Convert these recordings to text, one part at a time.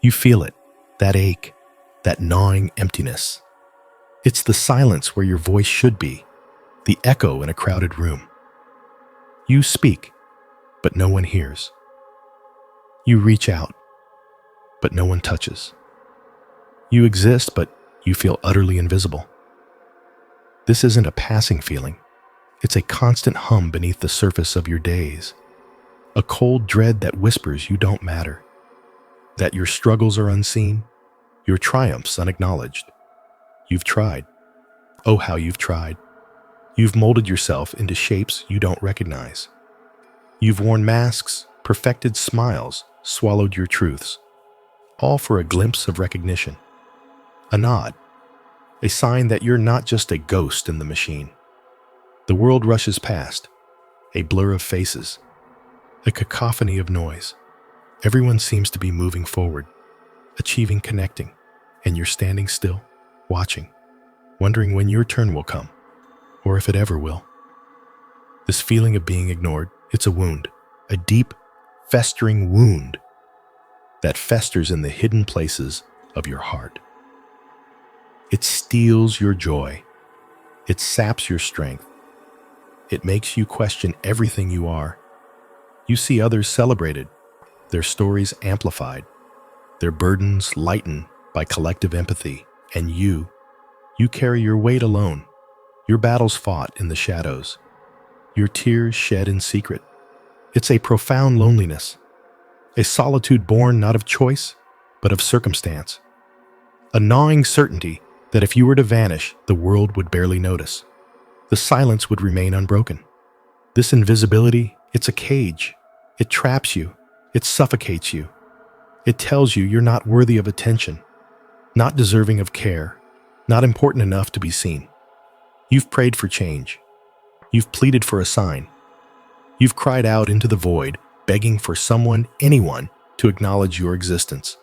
You feel it, that ache, that gnawing emptiness. It's the silence where your voice should be, the echo in a crowded room. You speak, but no one hears. You reach out, but no one touches. You exist, but you feel utterly invisible. This isn't a passing feeling. It's a constant hum beneath the surface of your days. A cold dread that whispers you don't matter, that your struggles are unseen, your triumphs unacknowledged. You've tried. Oh, how you've tried. You've molded yourself into shapes you don't recognize. You've worn masks, perfected smiles, swallowed your truths, all for a glimpse of recognition. A nod, a sign that you're not just a ghost in the machine. The world rushes past, a blur of faces, a cacophony of noise. Everyone seems to be moving forward, achieving, connecting, and you're standing still, watching, wondering when your turn will come, or if it ever will. This feeling of being ignored, it's a wound, a deep, festering wound that festers in the hidden places of your heart. It steals your joy. It saps your strength. It makes you question everything you are. You see others celebrated, their stories amplified, their burdens lightened by collective empathy, and you carry your weight alone, your battles fought in the shadows, your tears shed in secret. It's a profound loneliness, a solitude born not of choice, but of circumstance, a gnawing certainty that if you were to vanish, the world would barely notice. The silence would remain unbroken. This invisibility, it's a cage. It traps you. It suffocates you. It tells you you're not worthy of attention, not deserving of care, not important enough to be seen. You've prayed for change. You've pleaded for a sign. You've cried out into the void, begging for someone, anyone, to acknowledge your existence,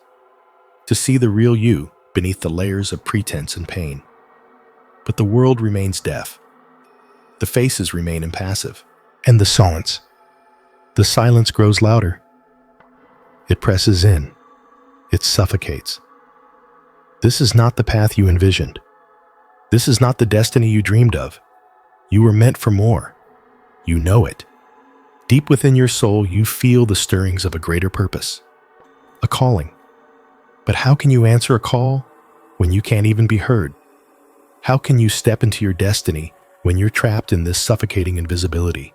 to see the real you beneath the layers of pretense and pain. But the world remains deaf. The faces remain impassive. And the silence. The silence grows louder. It presses in. It suffocates. This is not the path you envisioned. This is not the destiny you dreamed of. You were meant for more. You know it. Deep within your soul, you feel the stirrings of a greater purpose, a calling. But how can you answer a call when you can't even be heard? How can you step into your destiny when you're trapped in this suffocating invisibility?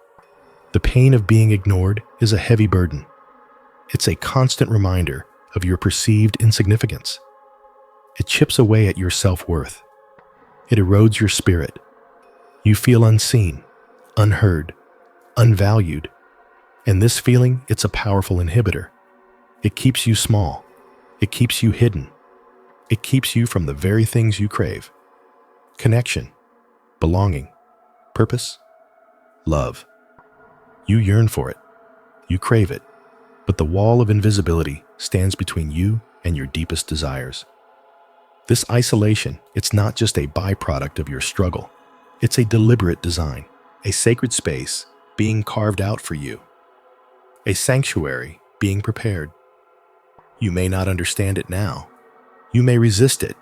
The pain of being ignored is a heavy burden. It's a constant reminder of your perceived insignificance. It chips away at your self-worth. It erodes your spirit. You feel unseen, unheard, unvalued. And this feeling, it's a powerful inhibitor. It keeps you small. It keeps you hidden. It keeps you from the very things you crave. Connection, belonging, purpose, love. You yearn for it. You crave it. But the wall of invisibility stands between you and your deepest desires. This isolation, it's not just a byproduct of your struggle. It's a deliberate design, a sacred space being carved out for you, a sanctuary being prepared. You may not understand it now. You may resist it.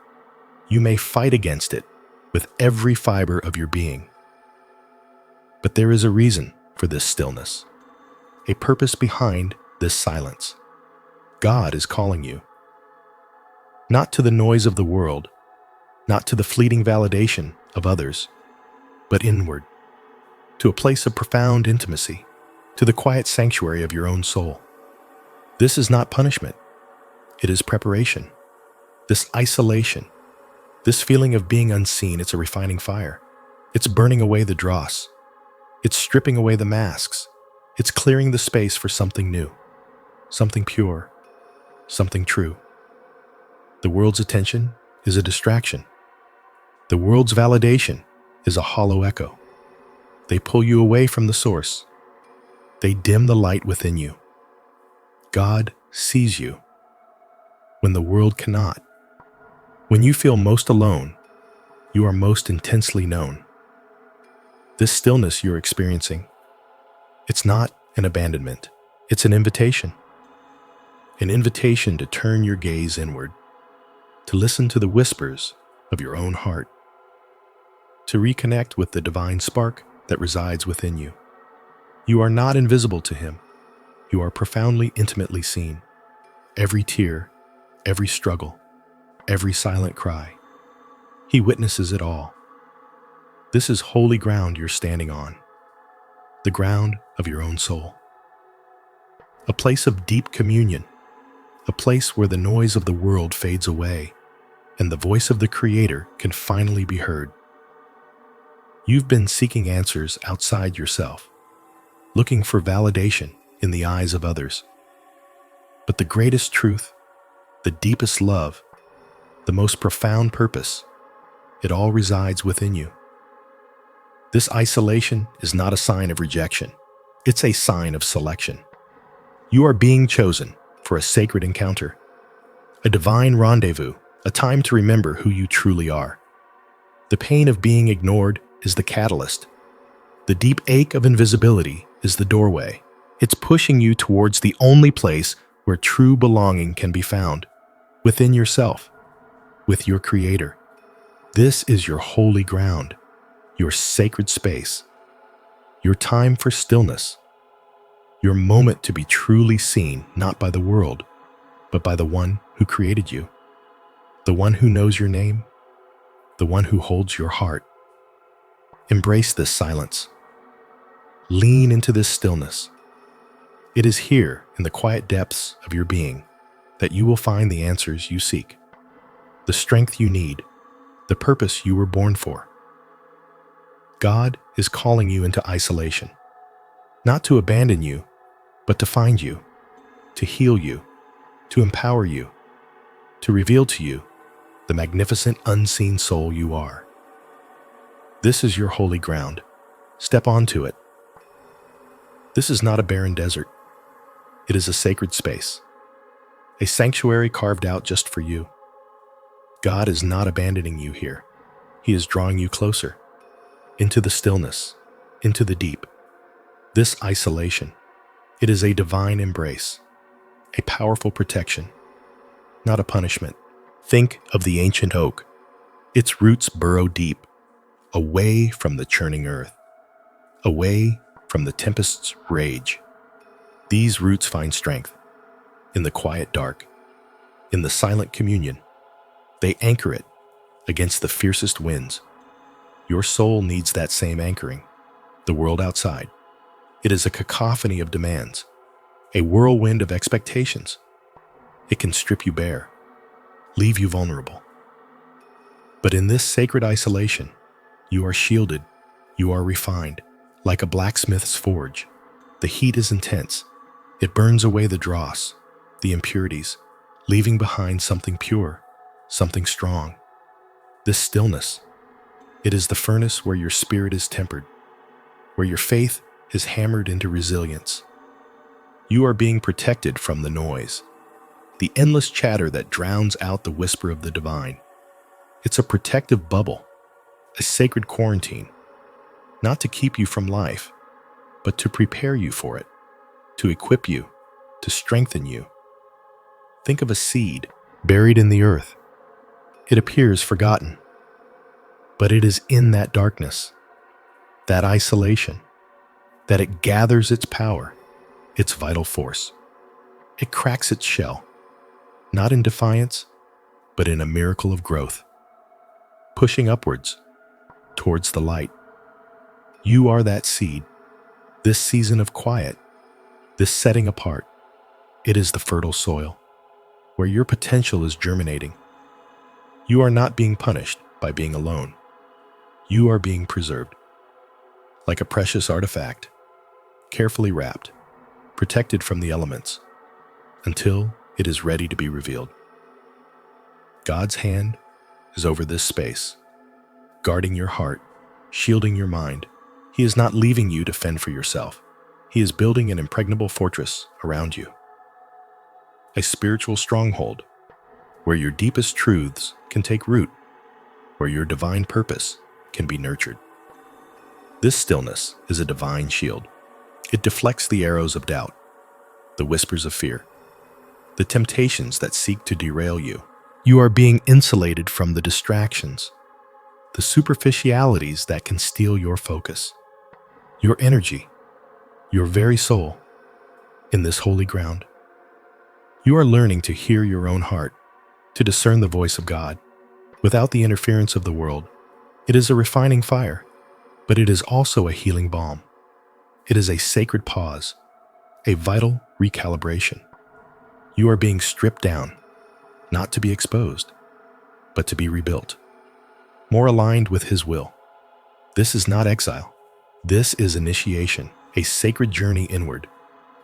You may fight against it with every fiber of your being. But there is a reason for this stillness, a purpose behind this silence. God is calling you. Not to the noise of the world, not to the fleeting validation of others, but inward, to a place of profound intimacy, to the quiet sanctuary of your own soul. This is not punishment. It is preparation. This isolation, this feeling of being unseen, it's a refining fire. It's burning away the dross. It's stripping away the masks. It's clearing the space for something new, something pure, something true. The world's attention is a distraction. The world's validation is a hollow echo. They pull you away from the source. They dim the light within you. God sees you when the world cannot. When you feel most alone, you are most intensely known. This stillness you're experiencing, it's not an abandonment. It's an invitation. an invitation to turn your gaze inward, to listen to the whispers of your own heart, to reconnect with the divine spark that resides within you. You are not invisible to him. You are profoundly, intimately seen. Every tear, every struggle, every silent cry. He witnesses it all. This is holy ground you're standing on, the ground of your own soul. A place of deep communion, a place where the noise of the world fades away and the voice of the Creator can finally be heard. You've been seeking answers outside yourself, looking for validation in the eyes of others. But the greatest truth, the deepest love, the most profound purpose, it all resides within you. This isolation is not a sign of rejection. It's a sign of selection. You are being chosen for a sacred encounter, a divine rendezvous, a time to remember who you truly are. The pain of being ignored is the catalyst. The deep ache of invisibility is the doorway. It's pushing you towards the only place where true belonging can be found, within yourself, with your Creator. This is your holy ground, your sacred space, your time for stillness, your moment to be truly seen not by the world, but by the one who created you, the one who knows your name, the one who holds your heart. Embrace this silence. Lean into this stillness. It is here, in the quiet depths of your being, that you will find the answers you seek, the strength you need, the purpose you were born for. God is calling you into isolation, not to abandon you, but to find you, to heal you, to empower you, to reveal to you the magnificent unseen soul you are. This is your holy ground. Step onto it. This is not a barren desert. It is a sacred space, a sanctuary carved out just for you. God is not abandoning you here. He is drawing you closer, into the stillness, into the deep. This isolation, it is a divine embrace, a powerful protection, not a punishment. Think of the ancient oak. Its roots burrow deep, away from the churning earth, away from the tempest's rage. These roots find strength in the quiet dark, in the silent communion. They anchor it against the fiercest winds. Your soul needs that same anchoring. The world outside, it is a cacophony of demands, a whirlwind of expectations. It can strip you bare, leave you vulnerable. But in this sacred isolation, you are shielded, you are refined, like a blacksmith's forge. The heat is intense. It burns away the dross, the impurities, leaving behind something pure, something strong. This stillness, it is the furnace where your spirit is tempered, where your faith is hammered into resilience. You are being protected from the noise, the endless chatter that drowns out the whisper of the divine. It's a protective bubble, a sacred quarantine, not to keep you from life, but to prepare you for it, to equip you, to strengthen you. Think of a seed buried in the earth. It appears forgotten, but it is in that darkness, that isolation, that it gathers its power, its vital force. It cracks its shell, not in defiance, but in a miracle of growth, pushing upwards, towards the light. You are that seed, this season of quiet, this setting apart. It is the fertile soil, where your potential is germinating. You are not being punished by being alone. You are being preserved, like a precious artifact, carefully wrapped, protected from the elements, until it is ready to be revealed. God's hand is over this space, guarding your heart, shielding your mind. He is not leaving you to fend for yourself. He is building an impregnable fortress around you, a spiritual stronghold where your deepest truths can take root, where your divine purpose can be nurtured. This stillness is a divine shield. It deflects the arrows of doubt, the whispers of fear. the temptations that seek to derail you. You are being insulated from the distractions, the superficialities that can steal your focus, your energy, your very soul in this holy ground. You are learning to hear your own heart, to discern the voice of God without the interference of the world. It is a refining fire, but it is also a healing balm. It is a sacred pause, a vital recalibration. You are being stripped down, not to be exposed, but to be rebuilt, more aligned with His will. This is not exile. This is initiation, a sacred journey inward,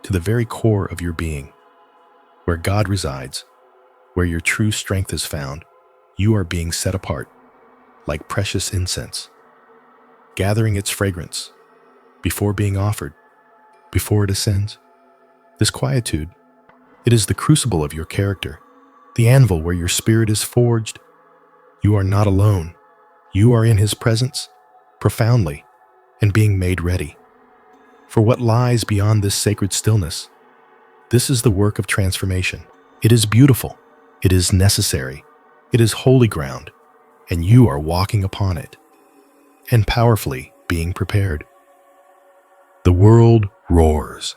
to the very core of your being. Where God resides, where your true strength is found, you are being set apart, like precious incense, gathering its fragrance before being offered, before it ascends. This quietude, it is the crucible of your character, the anvil where your spirit is forged. You are not alone. You are in His presence, profoundly, and being made ready for what lies beyond this sacred stillness. This is the work of transformation. It is beautiful. It is necessary. It is holy ground, and you are walking upon it, and powerfully being prepared. The world roars,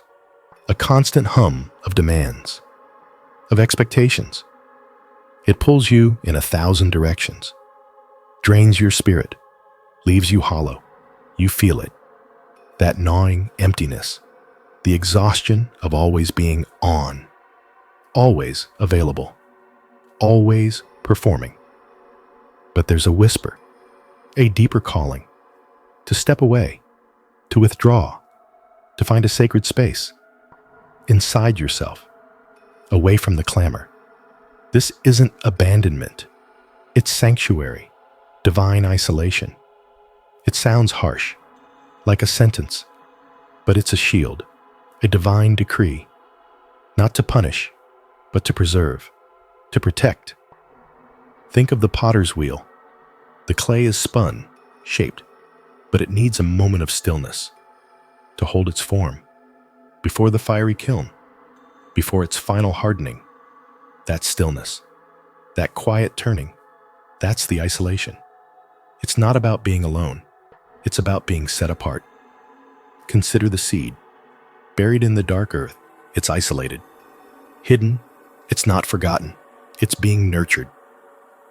a constant hum of demands, of expectations. It pulls you in 1,000 directions, drains your spirit, leaves you hollow. You feel it, that gnawing emptiness, the exhaustion of always being on, always available, always performing. But there's a whisper, a deeper calling, to step away, to withdraw, to find a sacred space inside yourself, away from the clamor. This isn't abandonment. It's sanctuary, divine isolation. It sounds harsh, like a sentence, but it's a shield, a divine decree, not to punish, but to preserve, to protect. Think of the potter's wheel. The clay is spun, shaped, but it needs a moment of stillness to hold its form before the fiery kiln, before its final hardening. That stillness, that quiet turning, that's the isolation. It's not about being alone. It's about being set apart. Consider the seed. Buried in the dark earth, it's isolated. Hidden, it's not forgotten. It's being nurtured,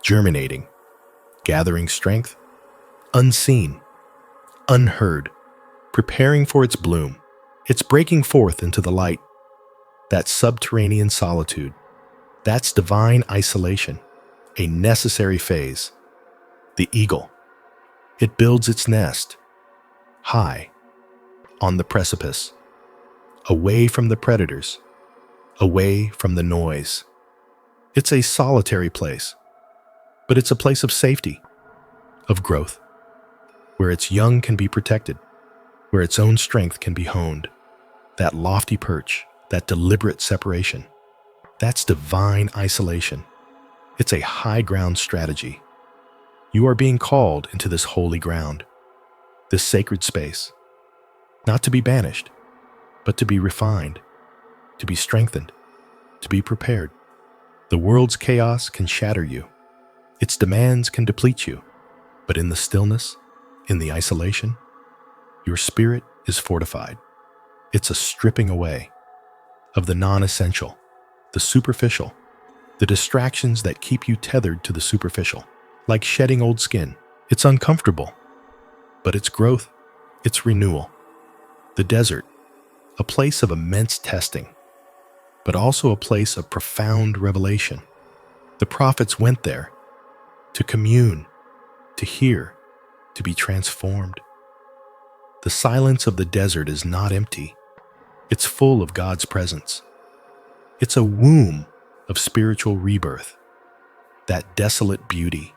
germinating, gathering strength, unseen, unheard, preparing for its bloom. It's breaking forth into the light. That subterranean solitude, that's divine isolation, a necessary phase. The eagle, it builds its nest high on the precipice, away from the predators, away from the noise. It's a solitary place, but it's a place of safety, of growth, where its young can be protected, where its own strength can be honed. That lofty perch, that deliberate separation, that's divine isolation. It's a high ground strategy. You are being called into this holy ground, this sacred space, not to be banished, but to be refined, to be strengthened, to be prepared. The world's chaos can shatter you. Its demands can deplete you. But in the stillness, in the isolation, your spirit is fortified. It's a stripping away of the non-essential, the superficial, the distractions that keep you tethered to the superficial, like shedding old skin. It's uncomfortable, but it's growth, it's renewal. The desert, a place of immense testing, but also a place of profound revelation. The prophets went there to commune, to hear, to be transformed. The silence of the desert is not empty. It's full of God's presence. It's a womb of spiritual rebirth, that desolate beauty.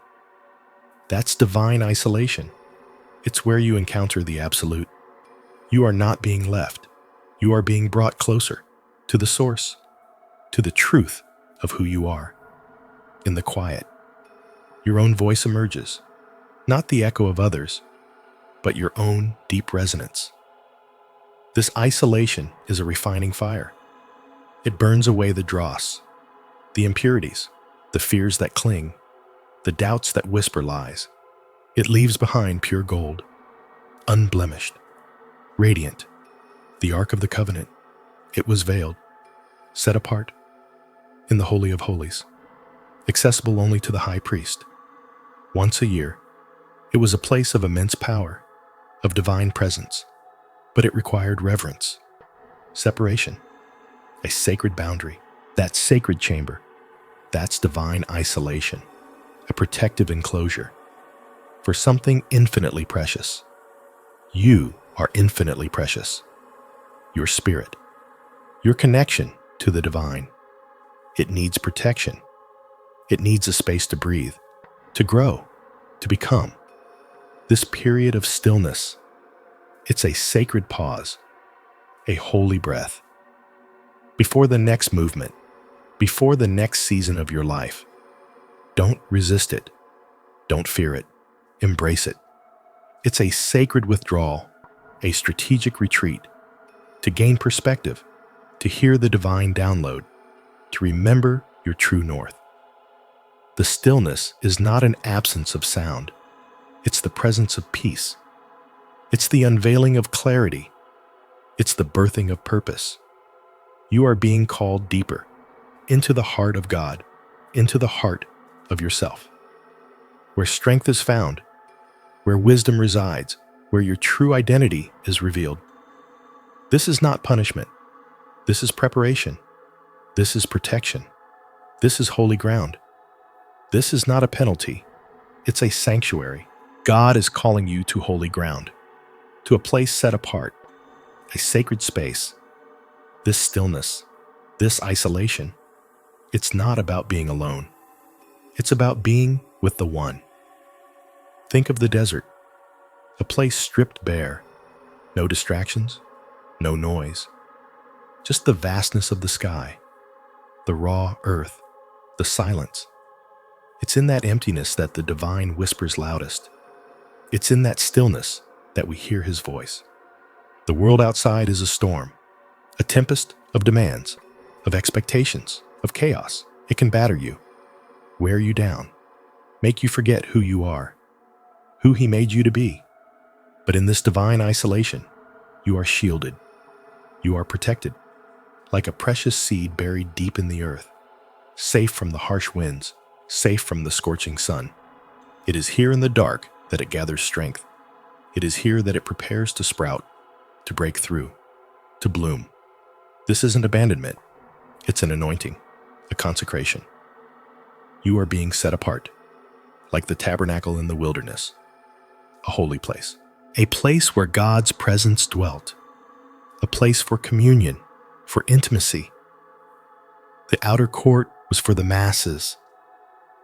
That's divine isolation. It's where you encounter the absolute. You are not being left. You are being brought closer to the source, to the truth of who you are. In the quiet, your own voice emerges, not the echo of others, but your own deep resonance. This isolation is a refining fire. It burns away the dross, the impurities, the fears that cling, the doubts that whisper lies. It leaves behind pure gold, unblemished, radiant, the Ark of the Covenant. It was veiled, set apart, in the Holy of Holies, accessible only to the high priest. Once a year, it was a place of immense power, of divine presence, but it required reverence, separation, a sacred boundary. That sacred chamber, that's divine isolation, a protective enclosure for something infinitely precious. You are infinitely precious. Your spirit, your connection to the divine. It needs protection. It needs a space to breathe, to grow, to become. This period of stillness, it's a sacred pause, a holy breath. Before the next movement, before the next season of your life, don't resist it. Don't fear it. Embrace it. It's a sacred withdrawal, a strategic retreat, to gain perspective, to hear the divine download, to remember your true north. The stillness is not an absence of sound. It's the presence of peace. It's the unveiling of clarity. It's the birthing of purpose. You are being called deeper, into the heart of God, into the heart of yourself, where strength is found, where wisdom resides, where your true identity is revealed. This is not punishment. This is preparation. This is protection. This is holy ground. This is not a penalty. It's a sanctuary. God is calling you to holy ground, to a place set apart, a sacred space. This stillness, this isolation, it's not about being alone. It's about being with the One. Think of the desert, a place stripped bare, no distractions, no noise, just the vastness of the sky, the raw earth, the silence. It's in that emptiness that the divine whispers loudest. It's in that stillness that we hear his voice. The world outside is a storm, a tempest of demands, of expectations, of chaos. It can batter you, wear you down, make you forget who you are, who he made you to be. But in this divine isolation, you are shielded. You are protected, like a precious seed buried deep in the earth, safe from the harsh winds, safe from the scorching sun. It is here in the dark that it gathers strength. It is here that it prepares to sprout, to break through, to bloom. This isn't abandonment. It's an anointing, a consecration. You are being set apart, like the tabernacle in the wilderness, a holy place, a place where God's presence dwelt, a place for communion, for intimacy. The outer court was for the masses,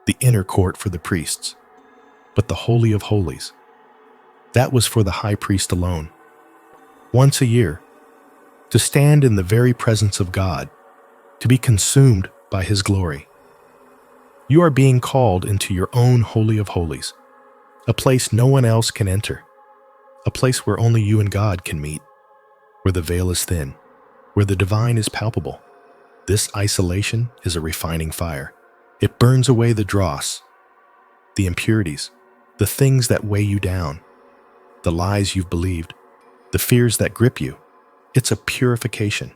the inner court for the priests, but the Holy of Holies, that was for the high priest alone. Once a year, to stand in the very presence of God, to be consumed by his glory. You are being called into your own Holy of Holies, a place no one else can enter, a place where only you and God can meet, where the veil is thin, where the divine is palpable. This isolation is a refining fire. It burns away the dross, the impurities, the things that weigh you down, the lies you've believed, the fears that grip you. It's a purification,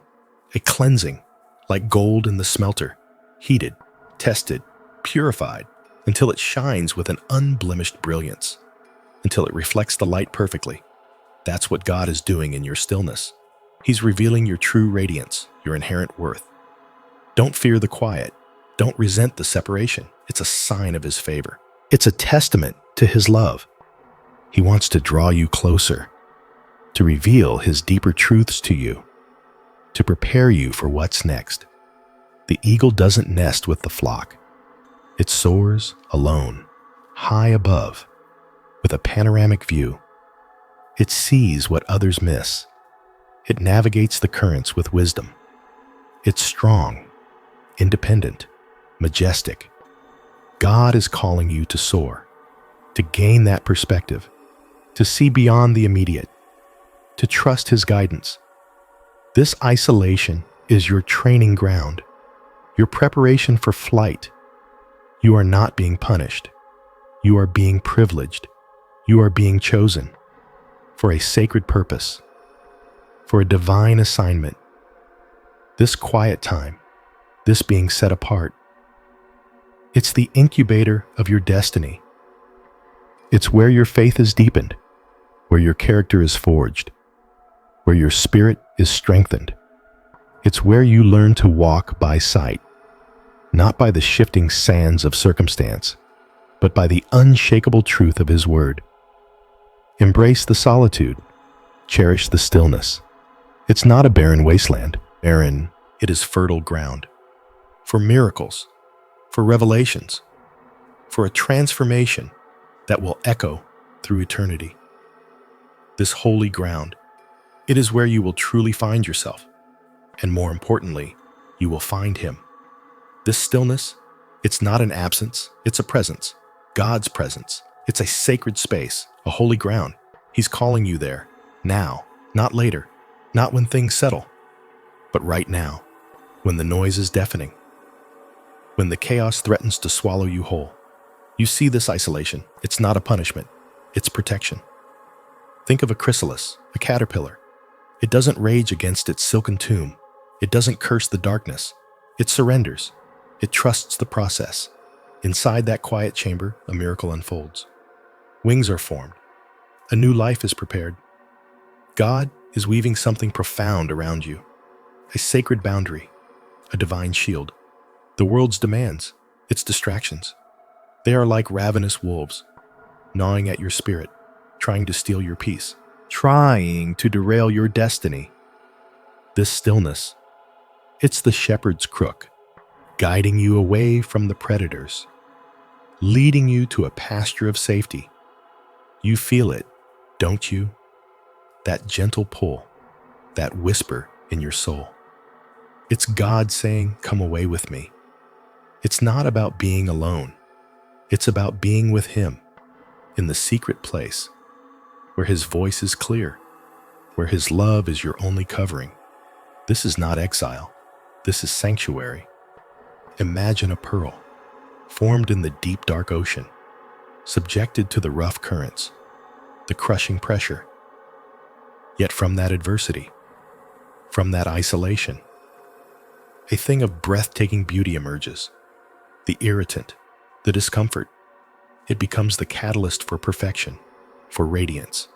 a cleansing, like gold in the smelter, heated, tested, purified, until it shines with an unblemished brilliance, until it reflects the light perfectly. That's what God is doing in your stillness. He's revealing your true radiance, your inherent worth. Don't fear the quiet. Don't resent the separation. It's a sign of his favor. It's a testament to his love. He wants to draw you closer, to reveal his deeper truths to you, to prepare you for what's next. The eagle doesn't nest with the flock. It soars alone, high above, with a panoramic view. It sees what others miss. It navigates the currents with wisdom. It's strong, independent, majestic. God is calling you to soar, to gain that perspective, to see beyond the immediate, to trust his guidance. This isolation is your training ground, your preparation for flight. You are not being punished. You are being privileged. You are being chosen for a sacred purpose, for a divine assignment. This quiet time, this being set apart, it's the incubator of your destiny. It's where your faith is deepened, where your character is forged, where your spirit is strengthened. It's where you learn to walk by sight, not by the shifting sands of circumstance, but by the unshakable truth of His Word. Embrace the solitude. Cherish the stillness. It's not a barren wasteland. Barren, it is fertile ground for miracles, for revelations, for a transformation that will echo through eternity. This holy ground, it is where you will truly find yourself, and more importantly, you will find Him. This stillness, it's not an absence, it's a presence, God's presence. It's a sacred space, a holy ground. He's calling you there, now, not later, not when things settle, but right now, when the noise is deafening, when the chaos threatens to swallow you whole. You see this isolation. It's not a punishment, it's protection. Think of a chrysalis, a caterpillar. It doesn't rage against its silken tomb. It doesn't curse the darkness. It surrenders. It trusts the process. Inside that quiet chamber, a miracle unfolds. Wings are formed. A new life is prepared. God is weaving something profound around you. A sacred boundary, a divine shield. The world's demands, its distractions, they are like ravenous wolves, gnawing at your spirit, trying to steal your peace, trying to derail your destiny. This stillness, it's the shepherd's crook, guiding you away from the predators, leading you to a pasture of safety. You feel it, don't you? That gentle pull, that whisper in your soul. It's God saying, "Come away with me." It's not about being alone. It's about being with Him in the secret place where His voice is clear, where His love is your only covering. This is not exile. This is sanctuary. Imagine a pearl formed in the deep, dark ocean, subjected to the rough currents, the crushing pressure. Yet from that adversity, from that isolation, a thing of breathtaking beauty emerges. The irritant, the discomfort, it becomes the catalyst for perfection, for radiance.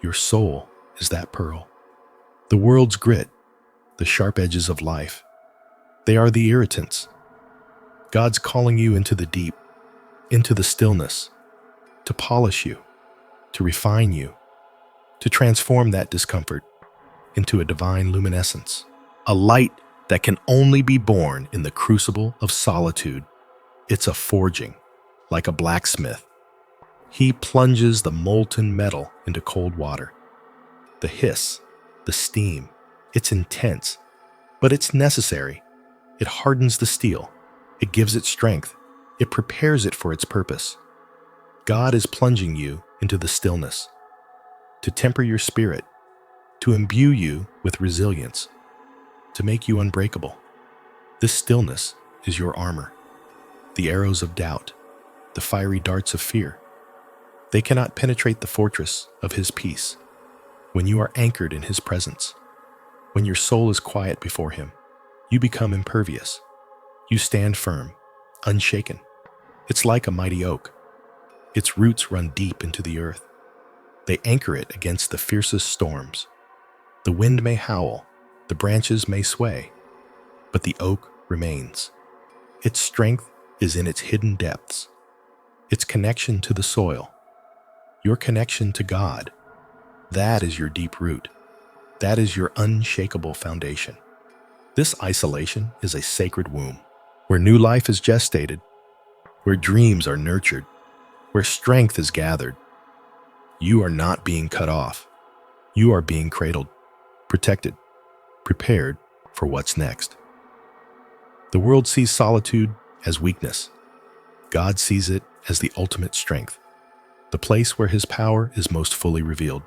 Your soul is that pearl. The world's grit, the sharp edges of life, they are the irritants. God's calling you into the deep, into the stillness, to polish you, to refine you, to transform that discomfort into a divine luminescence, a light that can only be born in the crucible of solitude. It's a forging, like a blacksmith. He plunges the molten metal into cold water. The hiss, the steam, it's intense, but it's necessary. It hardens the steel. It gives it strength. It prepares it for its purpose. God is plunging you into the stillness to temper your spirit, to imbue you with resilience, to make you unbreakable. This stillness is your armor. The arrows of doubt, the fiery darts of fear, they cannot penetrate the fortress of His peace. When you are anchored in His presence, when your soul is quiet before Him, you become impervious. You stand firm, unshaken. It's like a mighty oak. Its roots run deep into the earth. They anchor it against the fiercest storms. The wind may howl, the branches may sway, but the oak remains. Its strength is in its hidden depths, its connection to the soil, your connection to God. That is your deep root. That is your unshakable foundation. This isolation is a sacred womb, where new life is gestated, where dreams are nurtured, where strength is gathered. You are not being cut off. You are being cradled, protected, prepared for what's next. The world sees solitude as weakness. God sees it as the ultimate strength, the place where His power is most fully revealed.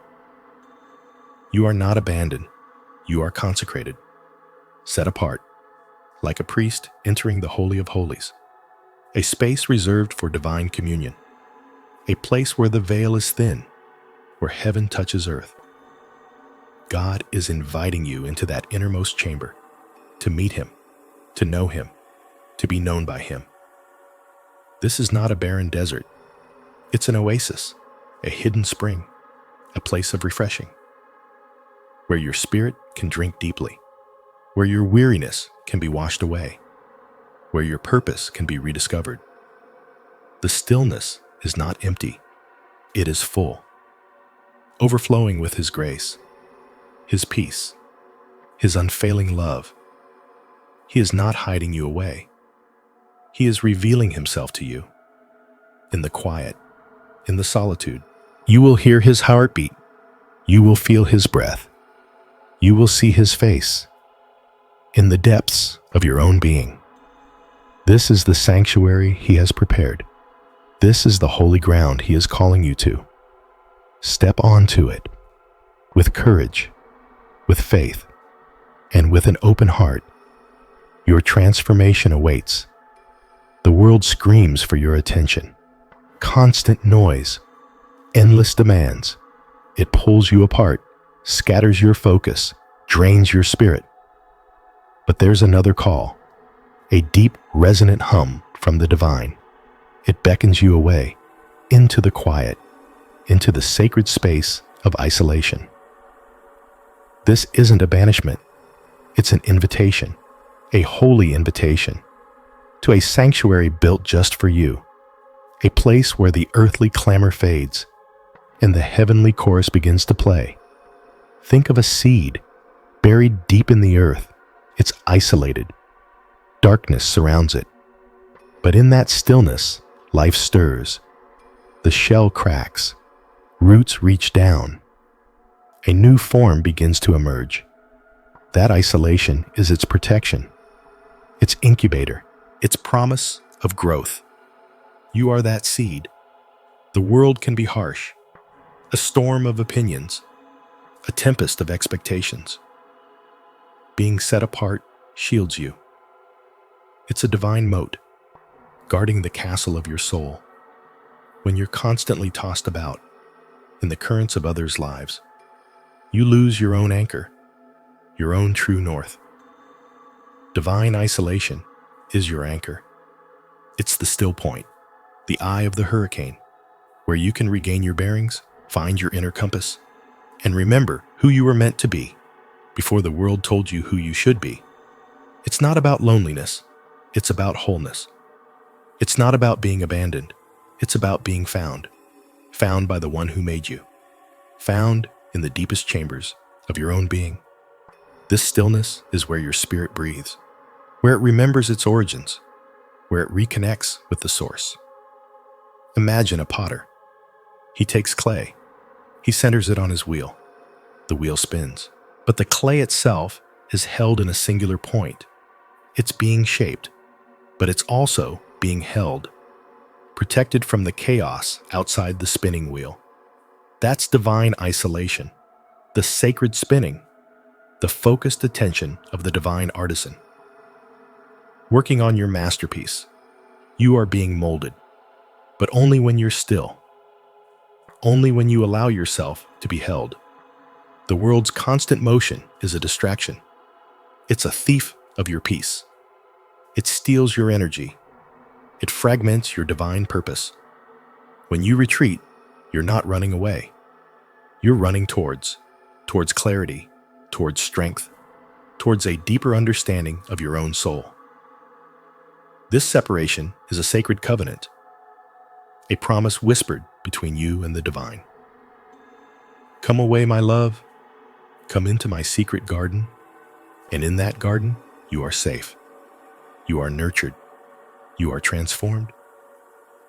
You are not abandoned. You are consecrated, set apart, like a priest entering the Holy of Holies, a space reserved for divine communion, a place where the veil is thin, where heaven touches earth. God is inviting you into that innermost chamber to meet Him, to know Him, to be known by Him. This is not a barren desert. It's an oasis, a hidden spring, a place of refreshing, where your spirit can drink deeply, where your weariness can be washed away, where your purpose can be rediscovered. The stillness is not empty. It is full, overflowing with His grace, His peace, His unfailing love. He is not hiding you away. He is revealing Himself to you. In the quiet, in the solitude, you will hear His heartbeat. You will feel His breath. You will see His face in the depths of your own being. This is the sanctuary He has prepared. This is the holy ground He is calling you to. Step onto it with courage, with faith, and with an open heart. Your transformation awaits. The world screams for your attention. Constant noise, endless demands. It pulls you apart, scatters your focus, drains your spirit. But there's another call, a deep, resonant hum from the divine. It beckons you away, into the quiet, into the sacred space of isolation. This isn't a banishment. It's an invitation, a holy invitation, to a sanctuary built just for you, a place where the earthly clamor fades and the heavenly chorus begins to play. Think of a seed buried deep in the earth. It's isolated. Darkness surrounds it. But in that stillness, life stirs. The shell cracks. Roots reach down. A new form begins to emerge. That isolation is its protection, its incubator, its promise of growth. You are that seed. The world can be harsh, a storm of opinions, a tempest of expectations. Being set apart shields you. It's a divine moat, guarding the castle of your soul. When you're constantly tossed about in the currents of others' lives, you lose your own anchor, your own true north. Divine isolation is your anchor. It's the still point, the eye of the hurricane, where you can regain your bearings, find your inner compass, and remember who you were meant to be before the world told you who you should be. It's not about loneliness. It's about wholeness. It's not about being abandoned. It's about being found by the one who made you, found in the deepest chambers of your own being. This stillness is where your spirit breathes, where it remembers its origins, where it reconnects with the source. Imagine a potter. He takes clay. He centers it on his wheel. The wheel spins, but the clay itself is held in a singular point. It's being shaped, but it's also being held, protected from the chaos outside the spinning wheel. That's divine isolation, the sacred spinning, the focused attention of the divine artisan. Working on your masterpiece, you are being molded, but only when you're still, only when you allow yourself to be held. The world's constant motion is a distraction. It's a thief of your peace. It steals your energy. It fragments your divine purpose. When you retreat, you're not running away. You're running towards clarity, towards strength, towards a deeper understanding of your own soul. This separation is a sacred covenant, a promise whispered between you and the divine. Come away, my love. Come into my secret garden, and in that garden, you are safe. You are nurtured. You are transformed.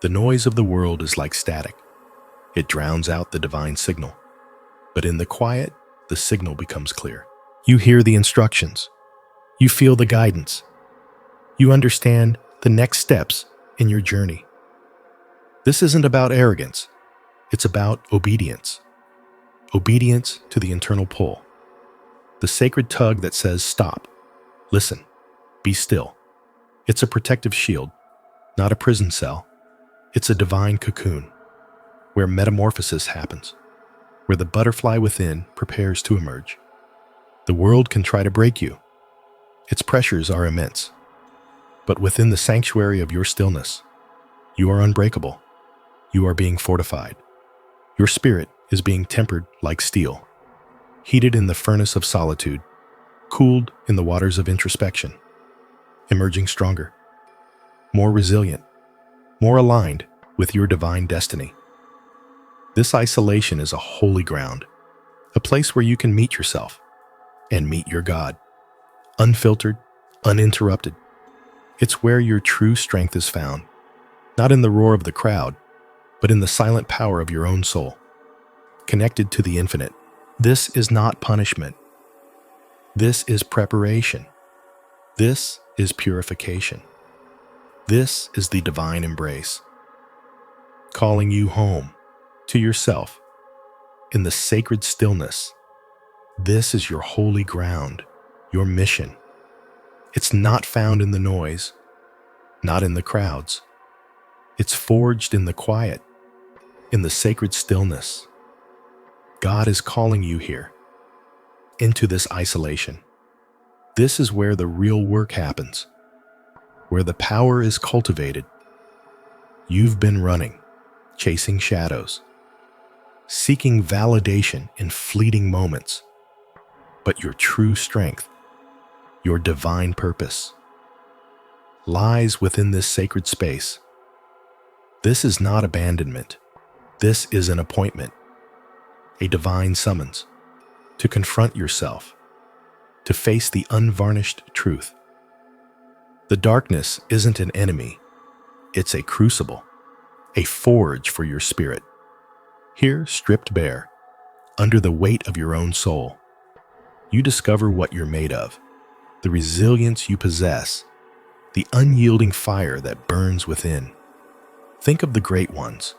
The noise of the world is like static. It drowns out the divine signal. But in the quiet, the signal becomes clear. You hear the instructions. You feel the guidance. You understand the next steps in your journey. This isn't about arrogance. It's about obedience. Obedience to the internal pull. The sacred tug that says stop, listen, Be still. It's a protective shield, not a prison cell. It's a divine cocoon, where metamorphosis happens, where the butterfly within prepares to emerge. The world can try to break you. Its pressures are immense. But within the sanctuary of your stillness, you are unbreakable. You are being fortified. Your spirit is being tempered like steel, heated in the furnace of solitude, cooled in the waters of introspection, emerging stronger, more resilient, more aligned with your divine destiny. This isolation is a holy ground, a place where you can meet yourself and meet your God, unfiltered, uninterrupted. It's where your true strength is found, not in the roar of the crowd, but in the silent power of your own soul, connected to the infinite. This is not punishment. This is preparation. This is purification. This is the divine embrace, calling you home, to yourself, in the sacred stillness. This is your holy ground, your mission. It's not found in the noise, not in the crowds. It's forged in the quiet, in the sacred stillness. God is calling you here, into this isolation. This is where the real work happens, where the power is cultivated. You've been running, chasing shadows, seeking validation in fleeting moments. But your true strength, your divine purpose, lies within this sacred space. This is not abandonment. This is an appointment, a divine summons to confront yourself, to face the unvarnished truth. The darkness isn't an enemy. It's a crucible, a forge for your spirit. Here, stripped bare, under the weight of your own soul, you discover what you're made of, the resilience you possess, the unyielding fire that burns within. Think of the great ones,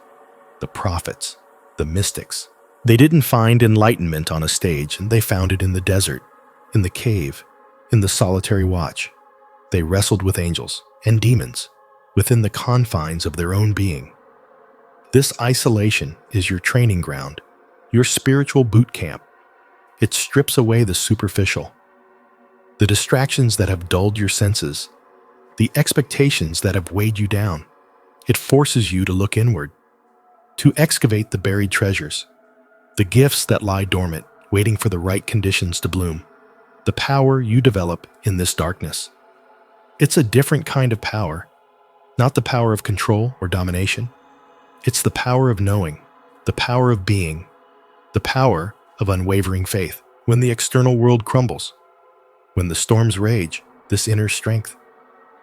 the prophets, the mystics. They didn't find enlightenment on a stage, and they found it in the desert, in the cave, in the solitary watch. They wrestled with angels and demons within the confines of their own being. This isolation is your training ground, your spiritual boot camp. It strips away the superficial, the distractions that have dulled your senses, the expectations that have weighed you down. It forces you to look inward, to excavate the buried treasures, the gifts that lie dormant, waiting for the right conditions to bloom, the power you develop in this darkness. It's a different kind of power, not the power of control or domination. It's the power of knowing, the power of being, the power of unwavering faith. When the external world crumbles, when the storms rage, this inner strength,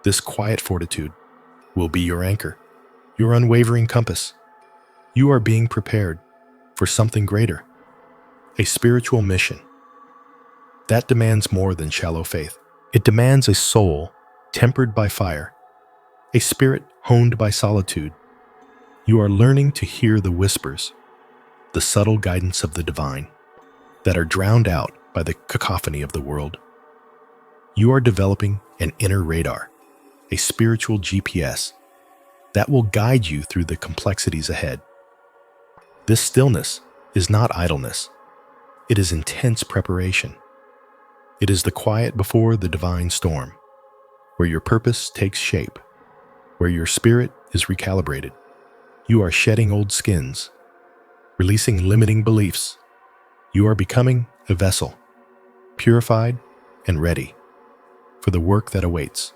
this quiet fortitude will be your anchor, your unwavering compass. You are being prepared for something greater, a spiritual mission. That demands more than shallow faith. It demands a soul tempered by fire, a spirit honed by solitude. You are learning to hear the whispers, the subtle guidance of the divine, that are drowned out by the cacophony of the world. You are developing an inner radar, a spiritual GPS that will guide you through the complexities ahead. This stillness is not idleness. It is intense preparation. It is the quiet before the divine storm, where your purpose takes shape, where your spirit is recalibrated. You are shedding old skins, releasing limiting beliefs. You are becoming a vessel, purified and ready for the work that awaits.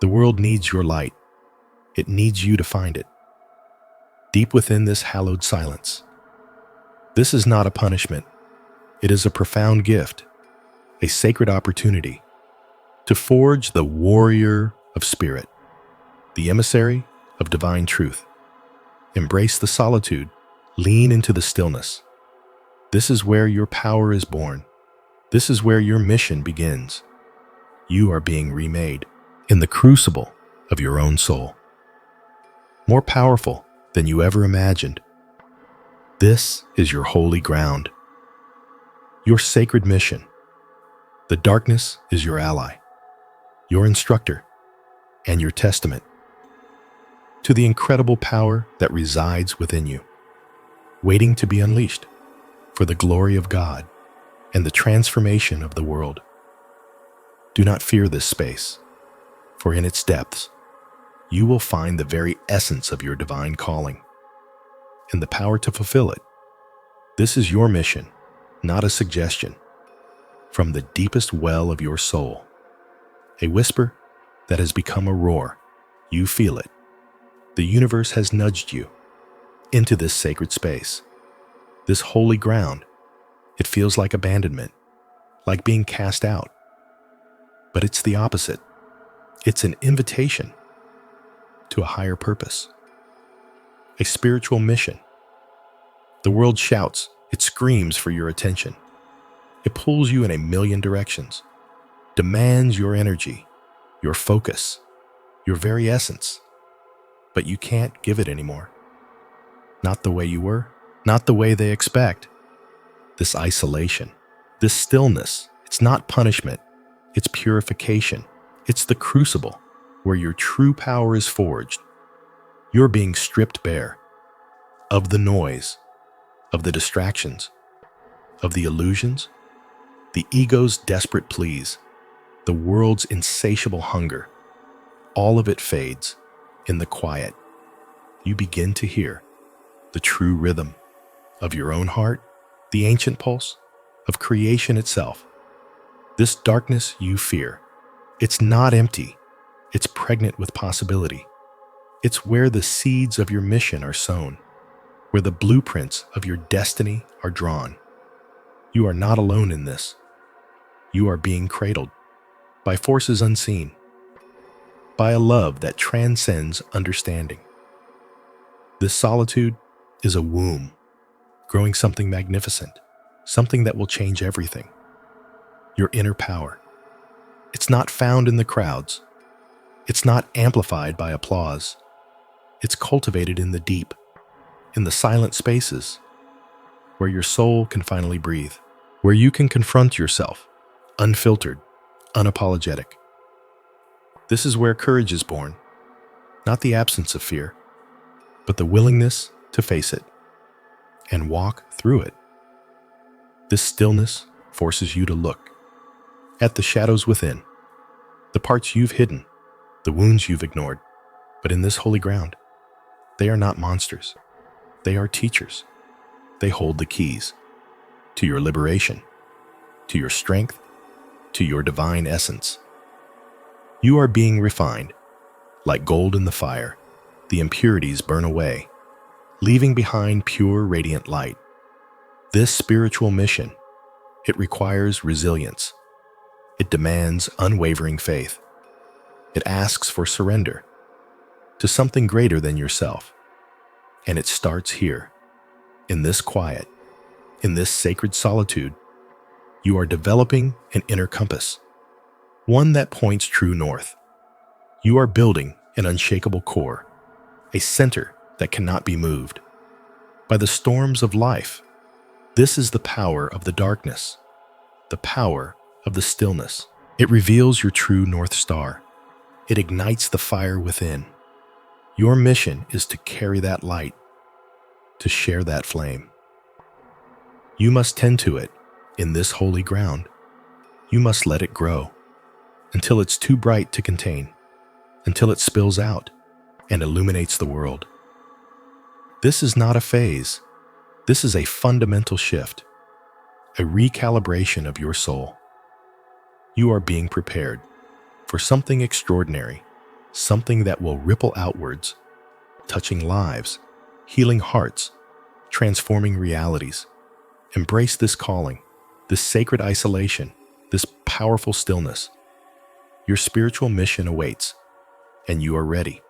The world needs your light. It needs you to find it, deep within this hallowed silence. This is not a punishment. It is a profound gift, a sacred opportunity to forge the warrior of spirit, the emissary of divine truth. Embrace the solitude, lean into the stillness. This is where your power is born. This is where your mission begins. You are being remade in the crucible of your own soul, more powerful than you ever imagined. This is your holy ground, your sacred mission. The darkness is your ally. your instructor, and your testament to the incredible power that resides within you, waiting to be unleashed for the glory of God and the transformation of the world. Do not fear this space, for in its depths, you will find the very essence of your divine calling and the power to fulfill it. This is your mission, not a suggestion. From the deepest well of your soul, a whisper that has become a roar, you feel it. The universe has nudged you into this sacred space, this holy ground. It feels like abandonment, like being cast out. But it's the opposite. It's an invitation to a higher purpose, a spiritual mission. The world shouts, it screams for your attention. It pulls you in a million directions, demands your energy, your focus, your very essence. But you can't give it anymore. Not the way you were, not the way they expect. This isolation, this stillness, it's not punishment, it's purification. It's the crucible where your true power is forged. You're being stripped bare of the noise, of the distractions, of the illusions, the ego's desperate pleas, the world's insatiable hunger. All of it fades in the quiet. You begin to hear the true rhythm of your own heart, the ancient pulse of creation itself. This darkness you fear, it's not empty. It's pregnant with possibility. It's where the seeds of your mission are sown, where the blueprints of your destiny are drawn. You are not alone in this. You are being cradled by forces unseen, by a love that transcends understanding. This solitude is a womb, growing something magnificent, something that will change everything. Your inner power. It's not found in the crowds. It's not amplified by applause. It's cultivated in the deep, in the silent spaces, where your soul can finally breathe, where you can confront yourself, unfiltered, unapologetic. This is where courage is born, not the absence of fear, but the willingness to face it and walk through it. This stillness forces you to look at the shadows within, the parts you've hidden, the wounds you've ignored. But in this holy ground, they are not monsters. They are teachers. They hold the keys to your liberation, to your strength, to your divine essence. You are being refined. Like gold in the fire, the impurities burn away, leaving behind pure, radiant light. This spiritual mission, it requires resilience. It demands unwavering faith. It asks for surrender to something greater than yourself. And it starts here, in this quiet, in this sacred solitude. You are developing an inner compass, one that points true north. You are building an unshakable core, a center that cannot be moved by the storms of life. This is the power of the darkness, the power of the stillness. It reveals your true North Star. It ignites the fire within. Your mission is to carry that light, to share that flame. You must tend to it in this holy ground. You must let it grow until it's too bright to contain, until it spills out and illuminates the world. This is not a phase. This is a fundamental shift, a recalibration of your soul. You are being prepared for something extraordinary, something that will ripple outwards, touching lives, healing hearts, transforming realities. Embrace this calling, this sacred isolation, this powerful stillness. Your spiritual mission awaits, and you are ready,